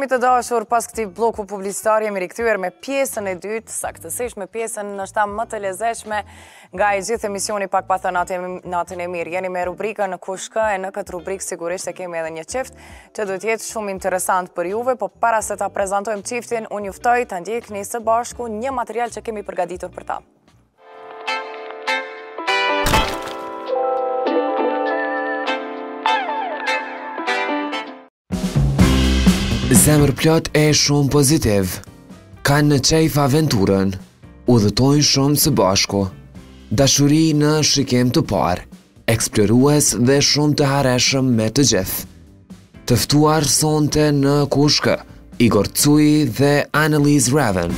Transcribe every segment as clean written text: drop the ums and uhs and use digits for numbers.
Shikimi të dashur, pas këtij bloku publicitar jemi rikthyer me pjesën e dytë, saktësisht me pjesën ndoshta më të lezetshme nga i gjithë emisioni Pak pa thënë natën e mirë. Jeni me rubrikën Kush kë e në këtë rubrikë sigurisht e kemi edhe një çift që do të jetë shumë interesant për juve, po para se ta prezantojmë çiftin, unë ju ftoj ta ndjekni së bashku një material që kemi përgatitur për ta. Zemër plot e shumë pozitiv, kanë në qejf aventurën, udhëtojnë shumë së bashku, dashuri në shikim të parë, eksplorues dhe shumë të hareshëm me të gjithë. Të ftuar sonte në Kush kë, Igor Cuji dhe Annelies Raven.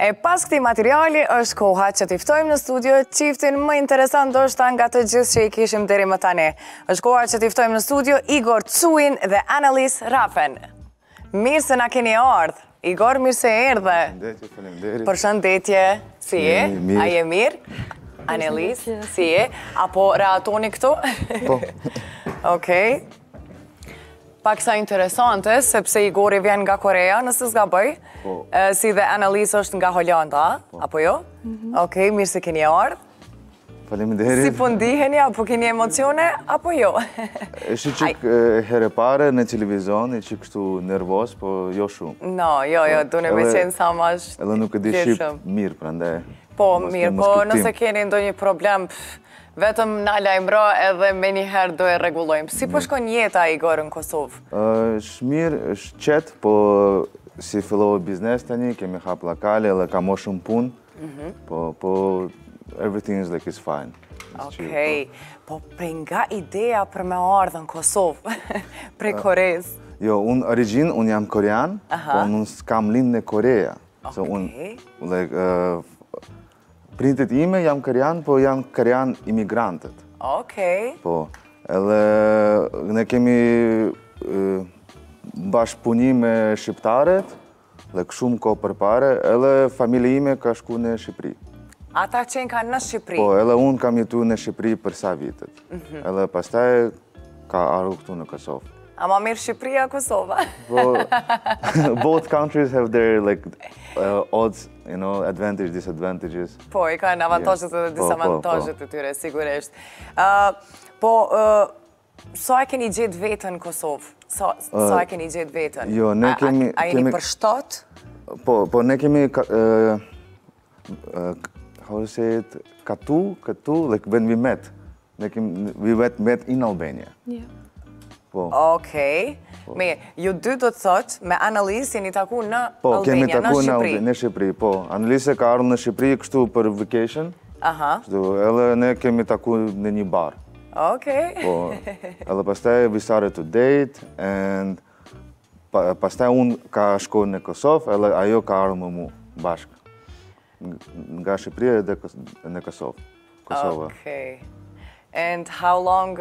E pas këtij materiali është koha që t'i ftojmë në studio çiftin më interesant ndoshta nga të gjithë që i kishim deri më tani. Është koha që t'i ftojmë në studio Igor Cujin dhe Annelies Raven. Mirë se na keni ardhur. Igor, mirë se erdhe. Faleminderit. Përshëndetje. Si je? Mirë. A je mirë? Annelies, si je? Apo rehatoni këtu? Po. Okej. Pak sa interesante, sepse Igori vjen nga Korea, nëse s'gaboj. Po. Si dhe Annelies është nga Holanda, apo jo? Okej, mirë se keni ardhur. Faleminderit. Si po ndiheni, apo keni emocione, apo jo? Është çik herë pare në televizion, e çik kështu nervoz, po jo shumë. No, jo, dune me qenë sa ma është Edhe nuk e di shqip mirë, prandaj. Po, mirë, po nëse keni ndonjë problem, vetëm na lajmëro edhe me njëherë do e rregullojmë. Si po shkon jeta Igor në Kosovë? Është mirë, është qetë, po si fillova biznes tani, kemi hap lokale edhe ka më shumë punë. Po everything is like is fine. Okej. Po prej nga ideja për me ardhur në Kosovë, prej Koreas? Jo, unë jam korean, po unë s'kam lind në Korea. So unë printet ime jam korean, po janë korean imigrantët. Okej. Po, edhe ne kemi bashkëpunim me shqiptarët, dhe shumë kohë përpare, edhe familja ime ka shku në Shqipëri. Ata qenë kanë në Shqipëri? Po, edhe unë kam jetu në Shqipëri për sa vitet. Edhe pastaj ka ardhur këtu në Kosovë. Ama mirë Shqipëria, Kosova? Po, both countries have their odds, you know, advantage, disadvantages. Po, i kanë avantajet dhe disavantajet e tyre, sigurisht. Po, sa e keni gjetë vetën në Kosovë? Sa e keni gjetë vetën? Jo, ne kemi... A jeni për shtat? Po, ne kemi... How to say it? Katu, like when we met. We met in Albania. Yeah. Po. Okej. Ju dy do të thotë, me Annelies jeni taku në Albania, në Shqipëri. Po, kemi taku në Shqipëri, po. Annelies ka ardhur në Shqipëri kështu për vacation. Aha. Edhe ne kemi taku në një bar. Okej. Po, edhe pastaj we started to date, and pastaj unë ka shku në Kosovë, edhe ajo ka ardhur me mu bashkë. Nga Shqipëria dhe në Kosovë. Okay. And how long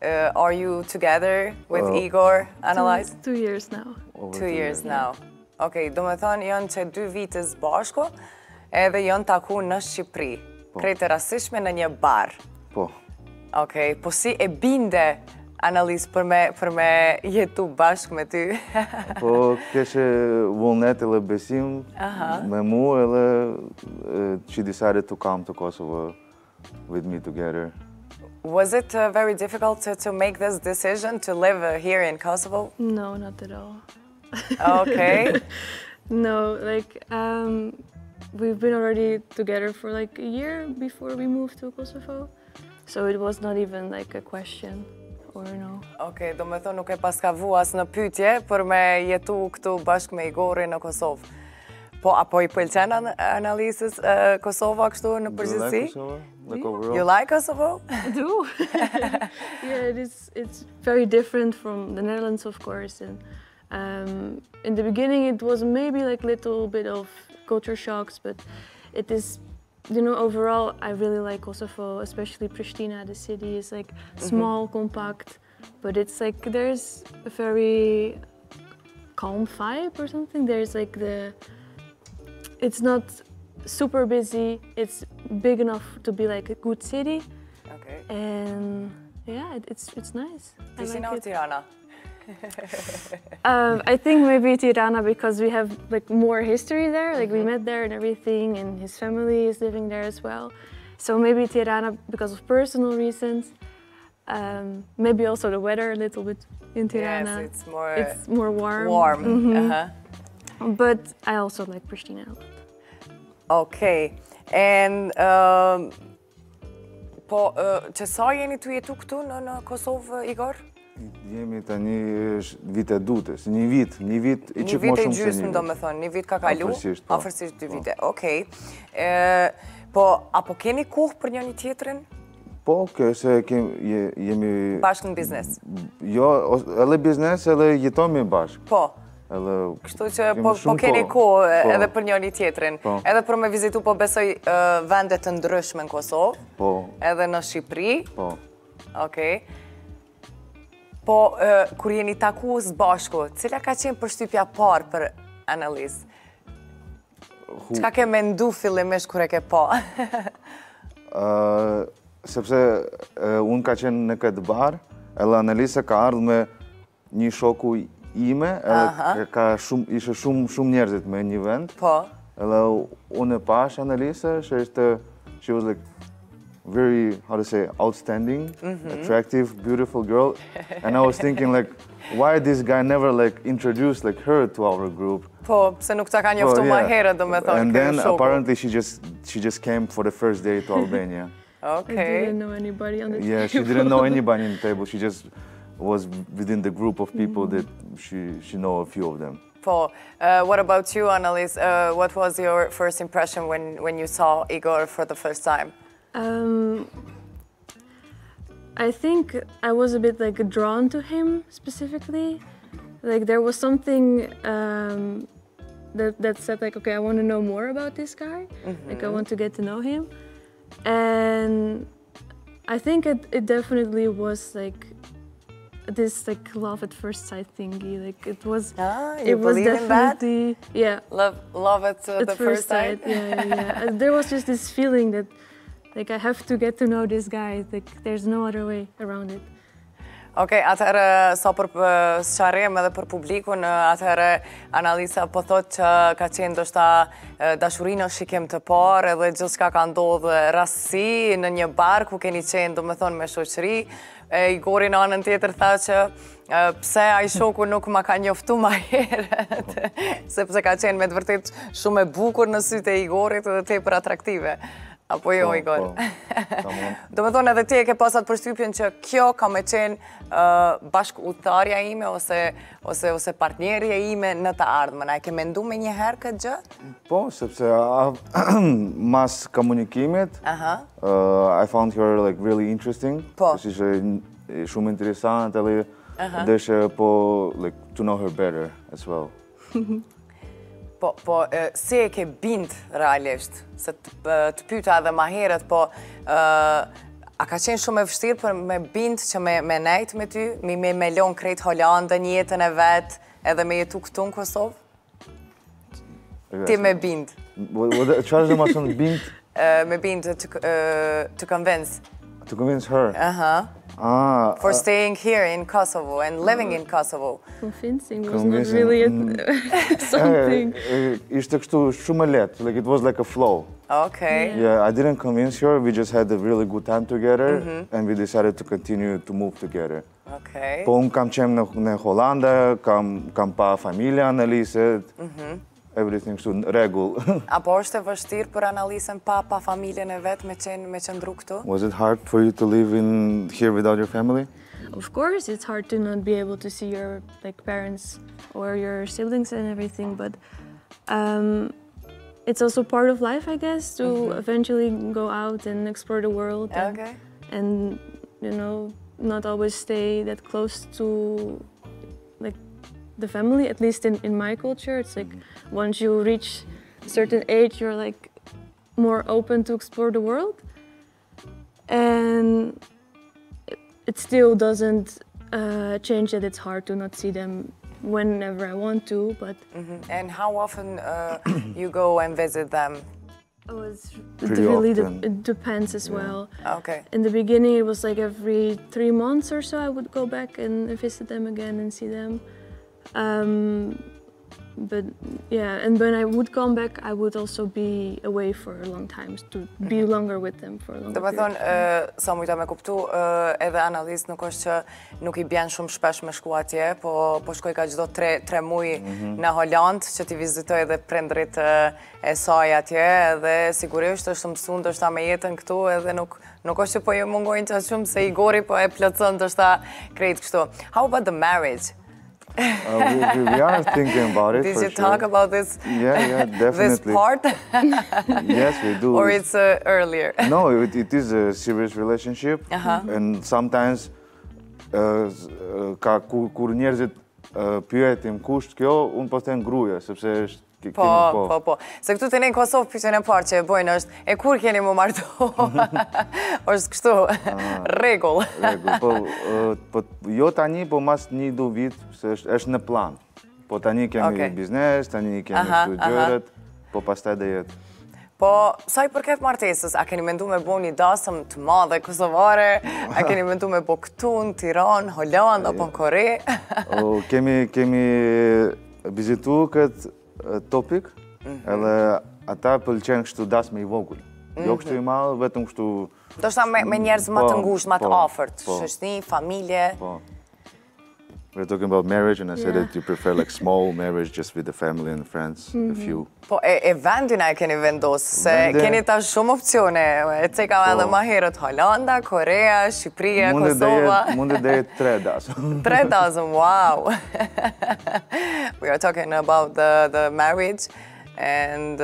are you together with Igor, Annelies? 2 years now. 2 years now. Okej, do me thonë janë që 2 vitës bashku, edhe janë taku në Shqipëri. Krejtë rastishme në një bar. Po. Okej, po si e binde Annelies për me jetu bashkë me ty? Po, keshe vullnet edhe besim me mu, edhe she decided to come to Kosovo with me together. Was it very difficult to make this decision to live here in Kosovo? No, not at all. Okay. No, like, we've been already together for like a year before we moved to Kosovo. So it was not even like a question, or no. Okay, do me thonë nuk e paska vu as në pyetje për me jetu këtu bashkë me Igorin në Kosovë. Po, apo I pëlqen Annelies Kosova kështu në përgjithësi? You like Kosovo? Like overall? You like Kosovo? I do. Yeah, it's very different from the Netherlands, of course. And in the beginning, it was maybe like little bit of culture shocks, but it is, you know, overall, I really like Kosovo, especially Pristina. The city is like small, compact, but it's like there's a very calm vibe or something. There's like it's not super busy. It's big enough to be like a good city. Okay. And yeah, it's nice. I Pristina like or it. Tirana? I think maybe Tirana because we have like more history there. Like we met there and everything, and his family is living there as well. So maybe Tirana because of personal reasons. Maybe also the weather a little bit in Tirana. Yes, it's more warm. Warm. But I also like Pristina a lot. Okay. And po që sa jeni të jetu këtu në Kosovë, Igor? Jemi tani vite dutës, një vit i qik më shumë se një vit. Një vit e gjysmë do me thonë, një vit ka kalu? Afërsisht, po. Afërsisht 2 vite, okej. Po, apo keni kohë për njëri tjetrin? Po, këse jemi... Bashkë në biznes? Jo, edhe biznes, edhe jetomi bashkë. Po. Kështu që po keni kohë edhe për njëri tjetrin. Edhe për me vizitu, po besoj vendet të ndryshme në Kosovë. Po. Edhe në Shqipëri. Po. Okej. Po, kur jeni taku së bashku, cila ka qenë përshtypja parë për Annalise? Çka ke mendu fillimisht kur e ke pa? Sepse unë ka qenë në këtë bar, edhe Annalise ka ardhur me një shoku ime, edhe ishe shumë njerëzit me një vend. Po. Edhe unë e pash Annalise, she was like very, how to say, outstanding, attractive, beautiful girl. And I was thinking like, why this guy never like introduced like her to our group? Po, pse nuk ta ka njoftu më herët, do me thonë. And then apparently she just came for the first day to Albania. Okay. I didn't know anybody on the table. Yeah, she didn't know anybody on the table. She just was within the group of people that she know a few of them. Po, what about you, Annalise? What was your first impression when you saw Igor for the first time? I think I was a bit like drawn to him specifically. Like there was something that said like, okay, I want to know more about this guy. Like I want to get to know him. And I think it definitely was like this like love at first sight thingy. Like it was. You believe in that? Yeah. Love at the first sight. Yeah. There was just this feeling that like I have to get to know this guy. Like there's no other way around it. Okej, atëherë sa për sqarim edhe për publikun, atëherë Annalisa po thot që ka qenë ndoshta dashuri në shikim të parë edhe gjithçka ka ndodhur rastësi në një bar ku keni qenë, domethënë me shoqëri. Igori në anën tjetër tha që pse ai shoku nuk ma ka njoftu më herët, sepse ka qenë me të vërtet shumë e bukur në sytë e Igorit edhe tepër atraktive. Apo jo, Igor? Do me thonë edhe ti e ke pasat përshtypjen që kjo ka me qenë bashkëudhëtarja ime ose partnerja ime në të ardhmen. A e ke mendu me një herë këtë gjë? Po, sepse mas komunikimit, I found her like really interesting. Po. Ishte shumë interesant edhe deshe po like to know her better as well. Po, si e ke bind realisht, se të pyta edhe ma herët, po, a ka qenë shumë e vështirë për me bind që me nejt me ty, me lon krejt Holandën, jetën e vetë, edhe me jetu këtu në Kosovë? Ti me bind. Qa është dhe ma shumë bind? Me bind to convince. To convince her? For staying here in Kosovo and living in Kosovo. Convincing was not really something. Ishte kështu shumë lehtë, like it was like a flow. Okay. Yeah, I didn't convince her, we just had a really good time together and we decided to continue to move together. Okay. Po unë kam qenë në Hollanda, kam pa familja Annaliset, everything kështu në regull. Apo është e vështirë për Annalisen pa familjen e vetë me qëndru këtu? Was it hard for you to live here without your family? Of course, it's hard to not be able to see your parents or your siblings and everything, but it's also part of life, I guess, to eventually go out and explore the world and you know, not always stay that close to like the family. At least in my culture, it's like once you reach a certain age, you're like more open to explore the world, and it still doesn't change that it's hard to not see them whenever I want to, but... And how often you go and visit them? It depends as well. Okay. In the beginning, it was like every 3 months or so, I would go back and visit them again and see them. But yeah, and when I would come back, I would also be away for a long time, to be longer with them for a longer period. Sa mujta me kuptu, edhe analist nuk është që nuk I bjen shumë shpesh me shku atje, po shkoj ka çdo 3 muj në Holland, që t'i vizitoj edhe prindrit e saj atje, edhe sigurisht është mësu ndoshta me jetën këtu, edhe nuk është që po ju mungojnë që shumë se Igori po e plotson ndoshta krejt kështu. How about the marriage? We are thinking about it. Did you talk about this? Yeah, definitely. This part? Yes, we do. Or it's earlier? No, it is a serious relationship, and sometimes kur njerëzit pyetin kusht kjo, unë po them gruaja, sepse është Po. Se këtu të ne në Kosovë pyetjen e parë që e bojnë është, e kur keni mu martu? është kështu, rregull. Po jo tani, po mas 1-2 vit, se është në plan. Po tani kemi biznes, tani kemi këtu gjërat, po pastaj do jetë. Po, sa I përket martesës, a keni mendu me bo një dasëm të madhe kosovare? A keni mendu me bo këtu në Tiranë, Holland, apo në Kore? Kemi vizitu këtë topik, edhe ata pëlqen kështu dasmë I vogël. Jo kështu I madh, vetëm kështu... Do shta me njerëz më të ngushtë, më të afërt, shoqëni, familje. We're talking about marriage, and I said that you prefer like small marriage just with the family and friends, a few. Po, e vendin e keni vendos, se keni ta shumë opcione. E ceka edhe ma herët Holanda, Korea, Shqipëria, Kosova. Mundet dhe 3 dasëm. 3 dasëm, wow. We are talking about the marriage, and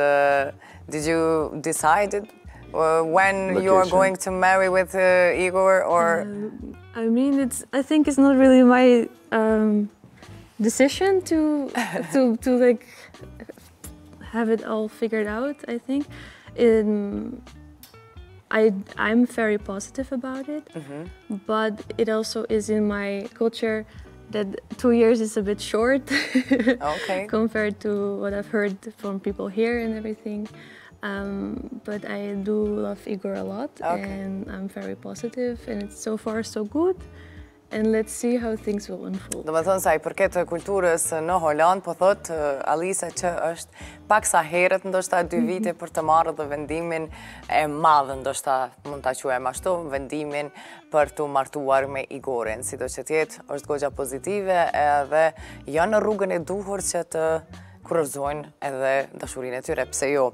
did you decide when you are going to marry with Igor, or... I mean, I think it's not really my decision to like have it all figured out. I think I'm very positive about it, but it also is in my culture that 2 years is a bit short compared to what I've heard from people here and everything. But I do love Igor a lot, and I'm very positive, and it's so far so good. And let's see how things will unfold. Do me thënë sa I përket kulturës në Holland, po thot Alisa që është pak sa herët ndoshta 2 vite për të marrë dhe vendimin e madh, ndoshta mund ta quajmë ashtu, vendimin për të martuar me Igorin. Sido që tjetë është goxha pozitive edhe janë në rrugën e duhur që të kurorëzojnë edhe dashurinë e tyre, pse jo.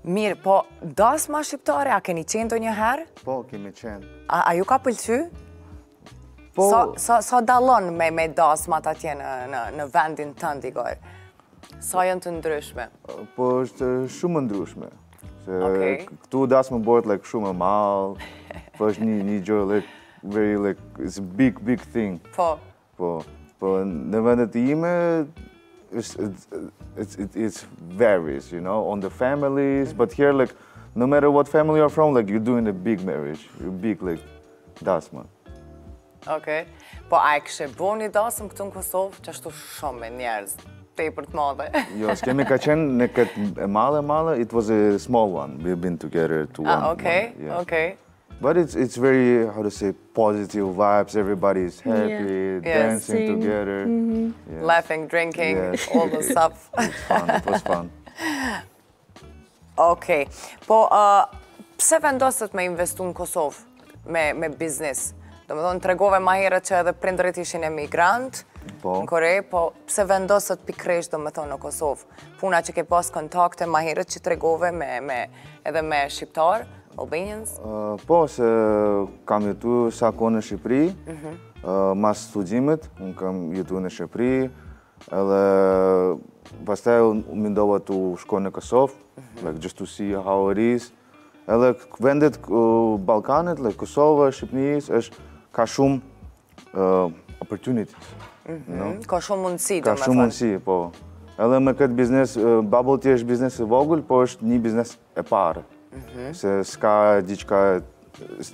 Mirë, po dasma shqiptare, a keni qenë ndonjëherë? Po, kemi qenë. A ju ka pëlqy? Po... Sa dallon me dasmat atje në vendin tënd, Igor? Sa janë të ndryshme? Po, është shumë ndryshme. Këtu dasma bëhet shumë e madh, po është një gjë, it's a big thing. Po, në vendet ime, it varies, you know, on the families, but here, no matter what family you're from, you're doing a big marriage, a big, dasma. Po, a e kështë bo një dasëm këtu në Kosovë, që ashtu shumë me njerëz, tepër të madhe? Jo, s'kemi ka qenë në këtë e madhe, it was a small one. We've been together to one. Okay. But it's very, how to say, positive vibes, everybody's happy, dancing together. Laughing, drinking, all the stuff. It was fun. Po, pse vendosët me investu në Kosovë me biznis? Do me thonë, tregove ma herët që edhe prindërit ishin emigrant në Kore, po pse vendosët pikresh, do me thonë, në Kosovë? Puna që ke pas kontakte ma herët që tregove edhe me shqiptar, Albanians? Po, se kam jetu sa kohë në Shqipëri, mas studimit, unë kam jetu në Shqipëri, edhe pastaj unë mendova të shkoj në Kosovë, just to see how it is. Edhe vendet Ballkanit, Kosova, Shqipërisë, ka shumë opportunities. Ka shumë mundësi, do me thonë. Ka shumë mundësi, po. Edhe me këtë biznes, bubble tea është biznes e vogël, po është një biznes e parë. Se s'ka diçka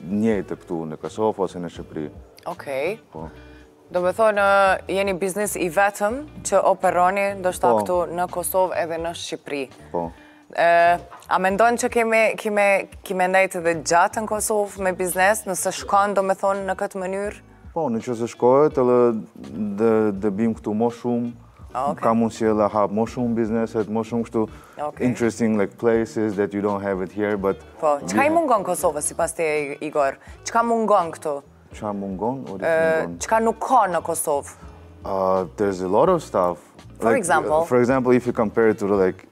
njëjtë këtu në Kosovë ose në Shqipëri. Do me thonë, jeni biznes I vetëm që operoni ndoshta këtu në Kosovë edhe në Shqipëri. Po. A mendon që kime ndajtë edhe gjatë në Kosovë me biznes, nëse shkon do me thonë në këtë mënyrë? Po, në që se shkohet, edhe dhe bim këtu mo shumë, ka mundësi edhe hap mo shumë bizneset, mo shumë këtu interesting like places that you don't have it here, but... Po, qka i mungon Kosovë, si pas te Igor? Qka mungon këtu? Qa mungon? Qka nuk ka në Kosovë? There's a lot of stuff. For example? For example, if you compare it to like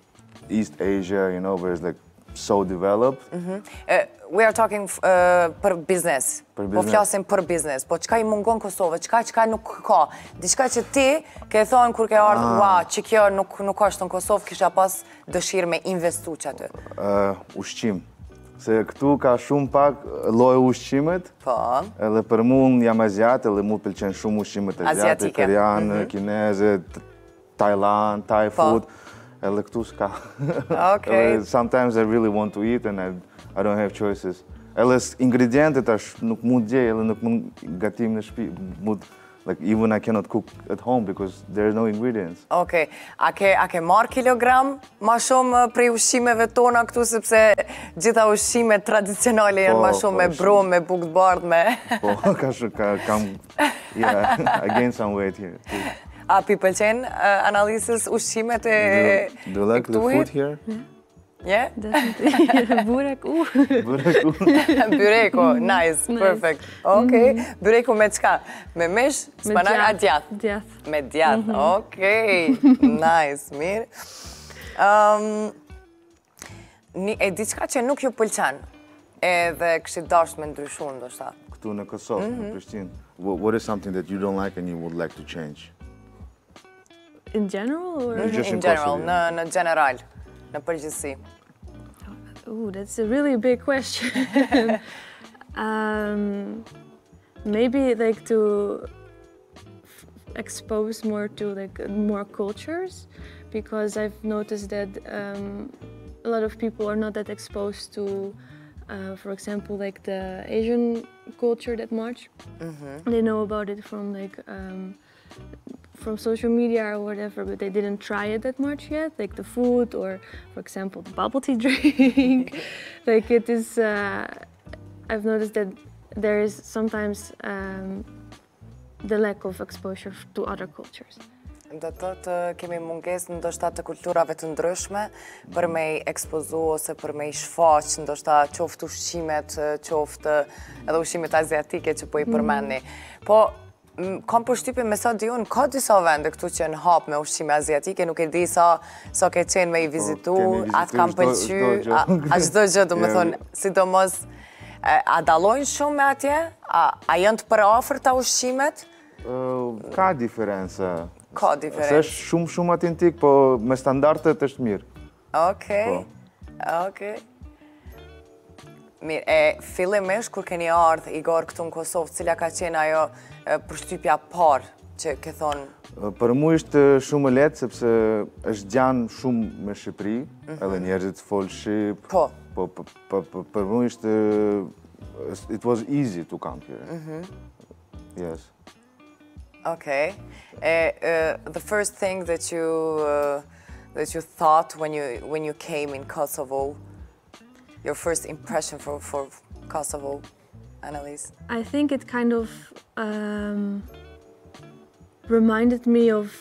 East Asia, you know, where it's like so developed. We are talking për biznes. Po flasim për biznes. Po qka i mungon Kosovë? Qka nuk ka? Diçka që ti ke thonë kur ke ardhë, wow, që kjo nuk është në Kosovë, kisha pas dëshirë me investu që aty? Ushqim. Se këtu ka shumë pak lloje ushqimet. Po. Edhe për mu jam aziat, edhe mu pëlqen shumë ushqimet aziate, koreane, kineze, Thailand, Thai food. Edhe këtu s'ka. Okay. Sometimes I really want to eat and I don't have choices. Edhe ingredientet nuk mund gjej, edhe nuk mund gatim në shtëpi. Like even I cannot cook at home because there are no ingredients. Okay. A ke marr kilogram ma shumë prej ushqimeve tona këtu, sepse gjitha ushqimet tradicionale janë ma shumë me brum, me bukë të bardhë, me... Po, I gained some weight here too. A pi pëlqen analizës ushqimet e këtuhi? Do you like the food here? Yeah? Definitely. Burek, Byreko, nice, perfect. Okay. Byreko me qka? Me mish, spanak, a djath? Djath. Me djath, okay. Nice, mirë. E diçka që nuk ju pëlqen, edhe këshit dasht me ndryshu, ndoshta? Këtu në Kosovë, në Prishtinë. What is something that you don't like and you would like to change? In general? Or? Just in general, në general, në përgjithësi. Ooh, that's a really big question. Maybe like to expose more to like more cultures, because I've noticed that a lot of people are not that exposed to, for example, like the Asian culture that much. They know about it from like from social media or whatever, but they didn't try it that much yet, like the food or, for example, the bubble tea drink. Like it is, I've noticed that there is sometimes the lack of exposure to other cultures. Do të kemi munges ndoshta të kulturave të ndryshme për me i ekspozu ose për me i shfaq, ndoshta qoftë ushqimet, qoftë edhe ushqimet aziatike që po i përmendni. Po, kam përshtypje me sa di unë, ka disa vende këtu që në hap me ushqime aziatike, nuk e di sa ke qenë me i vizitu, atë kam pëlqy, a çdo gjë, do me thonë, sidomos, a dallojnë shumë me atje? A janë të përafërt ta ushqimet? Ka diferenca. Ka diferencë. Se shumë autentik, po me standardet është mirë. Okej. Mirë, fillimisht kur keni ardhë Igor këtu në Kosovë, cila ka qenë ajo përshtypja parë që ke thonë? Për mu ishte shumë lehtë, sepse është gjanë shumë me Shqipëri, edhe njerëzit folë Shqip. Po. Për mu ishte, it was easy to come here. Yes. Okay. The first thing that you thought when you came in Kosovo, your first impression for Kosovo, Annalise? I think it kind of reminded me of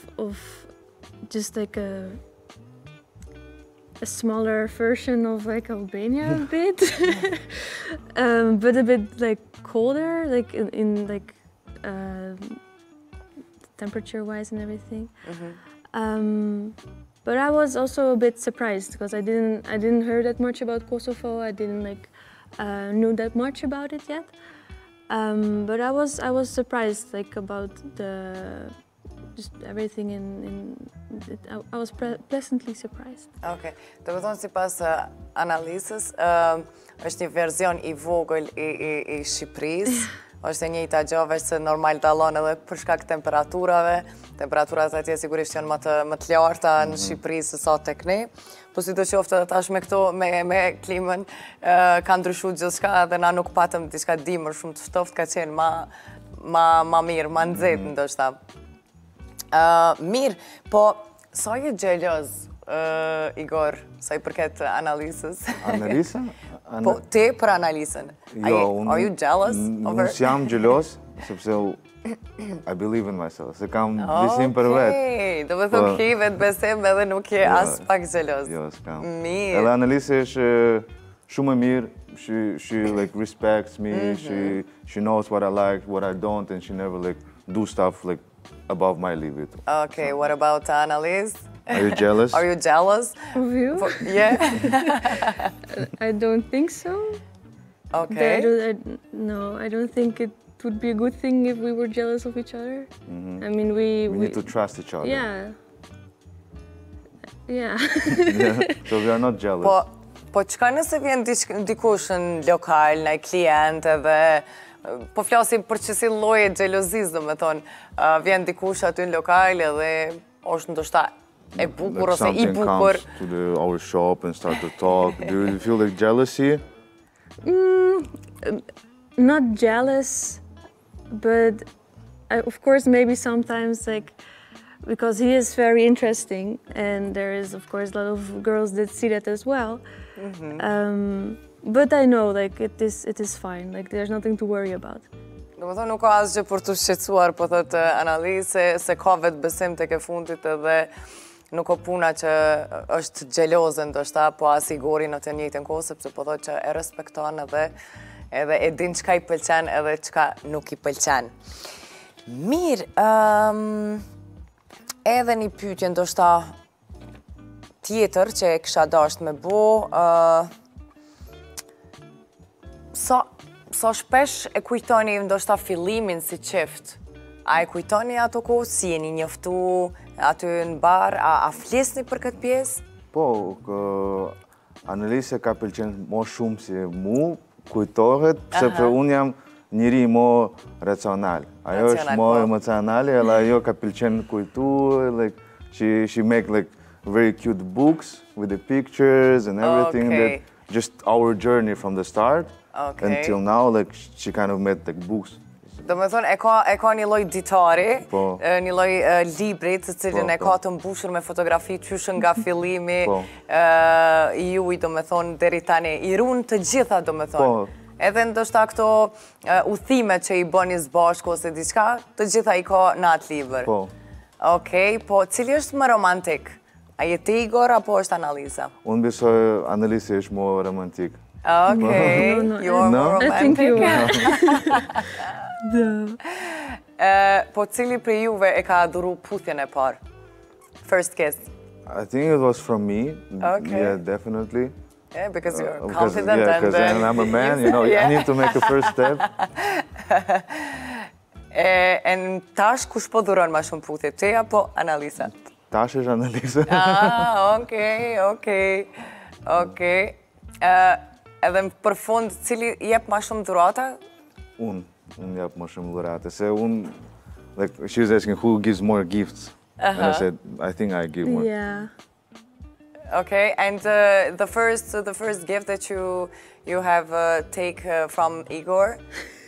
just like a smaller version of like Albania a bit, but a bit like colder, like in like temperature-wise and everything. But I was also a bit surprised because I didn't hear that much about Kosovo. I didn't like knew that much about it yet. But I was surprised like about just everything I was pleasantly surprised. Okay. Do të thonë sipas analizës, është një version i vogël i Shqipërisë. Është e njëjta gjë, veç se normal dallon edhe për shkak temperaturave. Temperaturat atje sigurisht janë më të larta në Shqipëri se sa tek ne. Po sidoqoftë tash me këto me klimën ka ndryshuar gjithçka dhe na nuk patëm diçka dimër shumë të ftoftë, ka qenë ma mirë, ma nxehtë ndoshta. Mirë, po sa je xheloz Igor, sa I përket analizës? Analiza? Po, ti për analizën. Are you jealous of her? Unë s'jam gjelos, sepse I believe in myself, se kam besim për vetë. Do me thëmë ki vetë besim edhe nuk je as pak gjelos. Jo, s'kam. Mirë. Edhe Annalisa është shumë e mirë. She like respects me. She knows what I like, what I don't, and she never like do stuff like above my limit. Okay, what about Annalise? Are you jealous? Are you jealous? Of you? Yeah. I don't think so. Okay. No, I don't think it would be a good thing if we were jealous of each other. I mean, We need to trust each other. Yeah. Yeah. So we are not jealous. Po qka nëse vjen dikush në lokal, në klient edhe, po flasim për që si lloje xhelozisë, do me thonë, vjen dikush aty në lokal edhe është ndoshta e bukur ose I bukur. Something comes to our shop and start to talk. Do you feel like jealousy? Not jealous, but of course maybe sometimes like, because he is very interesting and there is of course a lot of girls that see that as well. But I know like it is fine, like there's nothing to worry about. Do me thonë nuk ka asgjë për të shqetësuar, po thotë Annalise, se ka vetë besim tek e fundit edhe nuk o puna që është xheloze ndoshta, po as Igori në të njëjtën kohë, sepse po thotë që e respekton edhe e din çka I pëlqen edhe çka nuk I pëlqen. Mirë, edhe një pyetje ndoshta tjetër që e kisha dashur me bo, sa shpesh e kujtoni ndoshta fillimin si çift? A e kujtoni ato kohë, si jeni njoftu aty në bar, a flisni për këtë pjesë? Po, Annalisa ka pëlqen më shumë si mu, kujtohet, sepse unë jam njëri më racional. Ajo është më emocionale, edhe ajo ka pëlqen kujtu, like she make like very cute books with the pictures and everything, that just our journey from the start until now, like she kind of made like books. Do me thonë, e ka një lloj ditari, një lloj libri të cilin e ka të mbushur me fotografi qyshën nga fillimi I juj, do me thonë, deri tani. I runë të gjitha, do me thonë. Edhe ndoshta këto udhime që I bëni së bashku ose diçka, të gjitha I ka në atë libër. Okej, po cili është më romantik? A je ti Igor apo është Annalisa? Unë besoj Annalisa është më romantik. Okay, you're more romantic. I think you are. Po cili prej juve e ka adhuru puthjen e parë? First kiss? I think it was from me. Okay. Yeah, definitely. Yeah, because you're confident because I'm a man, you know, I need to make the first step. E tash kush po dhuron ma shumë puthje, ti apo Annalisa? Tash është Annalisa. Okej. Edhe për fund, cili jep ma shumë dhurata? Unë jep ma shumë dhurata, se unë, like, she was asking who gives more gifts. And I said, I think I give more. Yeah. Okay, and the first gift that you have take from Igor,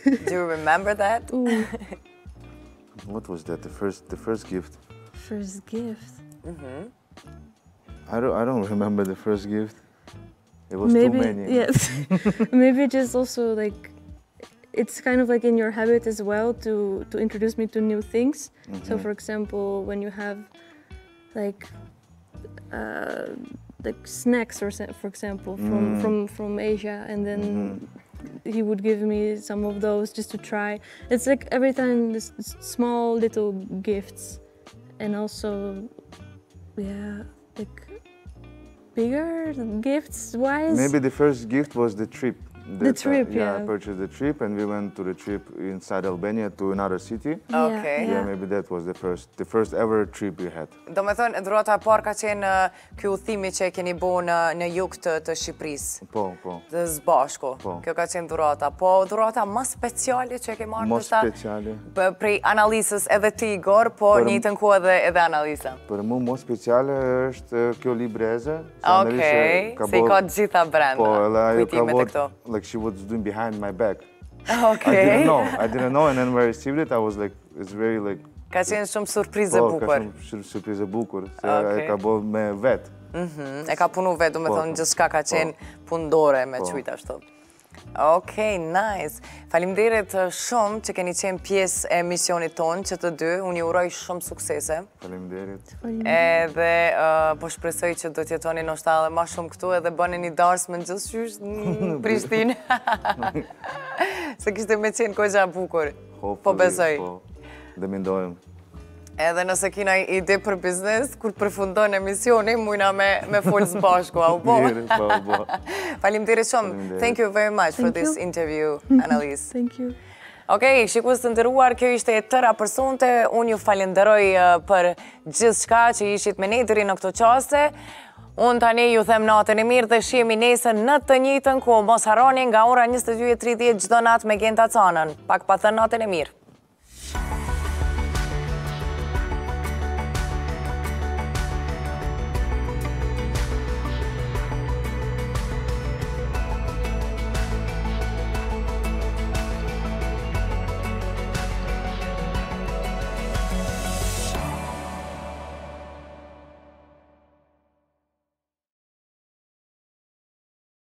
do you remember that? What was that? The first gift? First gift. I don't remember the first gift. It was too many. Yes. Maybe just also like, it's kind of like in your habit as well to introduce me to new things. So for example, when you have like snacks, or for example, from Asia, and then he would give me some of those just to try. It's like every time this small little gifts, and also, yeah, like bigger gifts wise. Maybe the first gift was the trip. The trip, yeah. I purchased the trip and we went to the trip inside Albania to another city. Okay. Yeah, maybe that was the first ever trip we had. Do me thonë, dhurata e parë ka qenë ky udhimi që e keni bo në jug të Shqipërisë. Po. Dhe së bashku. Kjo ka qenë dhurata. Po dhurata më speciale që e ke marrë ndoshta? Më speciale. Prej Annalisës edhe ti Igor, po njëjtën kohë edhe Annalisa. Për mu më speciale është kjo libreze. Okej, se I ka gjitha brenda. Kujtimet e këto. Like she was doing behind my back. Okay. I didn't know, and then when I received it, I was like, it's very like... Ka qenë shumë surprizë e bukur. Ka shumë surprizë e bukur, se e ka bo me vetë. E ka punu vetë, me thonë, gjithë shka ka qenë pundore me qujta ashtu. Okej, nice. Faleminderit shumë që keni qenë pjesë e misionit tonë, që të dy, unë ju uroj shumë suksese. Faleminderit. Edhe po shpresoj që do t'jetoni ndoshta edhe ma shumë këtu edhe bëni një dasmë në gjithë në Prishtinë. Se kishte me qenë kogja bukur. Po besoj. Dhe mendojmë. Edhe nëse kina ide për biznes, kur përfundon emisioni, mujna me folës bashku, au po? Faleminderit shumë. Thank you very much for this interview, Annalise. Thank you. Okej, shikues të nderuar, kjo ishte e tëra për sonte. Unë ju falenderoj për gjithë shka që ishit me ne deri në këto qaste. Unë tani ju them natën e mirë dhe shihemi nesër në të njëjtën kohë. Mos harroni nga ora 22:30 çdo natë me Genta Canën. Pak pa thënë natën e mirë.